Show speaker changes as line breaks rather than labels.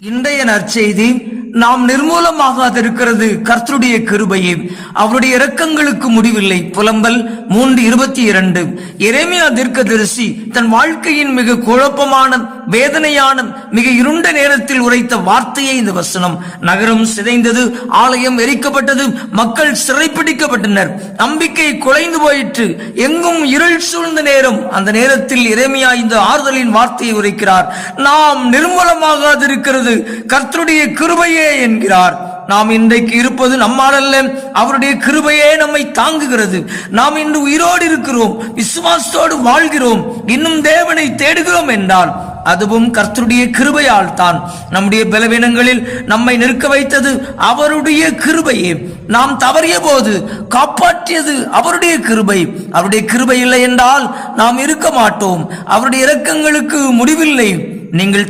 இன்றைய நற்செய்தி நாம் நிர்மூலமாகாதிருக்கிறது கர்த்தருடைய கிருபையே, அவருடைய இரக்கங்களுக்கு முடிவில்லை. புலம்பல் 3:22. எரேமியா தீர்க்கதரிசி தன் வாழ்க்கையின் மிக குழப்பமான, வேதனையான, மிக இருண்ட நேரத்தில் உரைத்த வார்த்தையே இந்த வசனம். நகரம் சிதைந்தது, ஆலயம் எரிக்கப்பட்டது, மக்கள் சிறைப்பிடிக்கப்பட்டனர், நம்பிக்கை குலைந்து போயிற்று, எங்கும் இருள் சூழ்ந்த நேரம். அந்த நேரத்தில் எரேமியா இந்த ஆறுதலின் வார்த்தையை உரைக்கிறார். நாம் நிர்மூலமாகாதிருக்கிறது கர்த்தருடைய கிருபையே என்கிறார். நாம் இன்றைக்கு இருப்பது நம்மால் அல்ல, அவருடைய கிருபையே நம்மை தாங்குகிறது. நாம் இன்று உயிரோடு இருக்கிறோம், விசுவாசத்தோடு வாழ்கிறோம், இன்னும் தேவனை தேடுகிறோம் என்றால் அதுவும் கர்த்தருடைய கிருபையால் தான். நம்முடைய பலவீனங்களில் நம்மை நிற்க வைத்தது அவருடைய கிருபையே. நாம் தவறிய போது காப்பாற்றியது அவருடைய கிருபை. அவருடைய கிருபை இல்லை என்றால் நாம் இருக்க மாட்டோம். அவருடைய இரக்கங்களுக்கு முடிவில்லை. நீங்கள்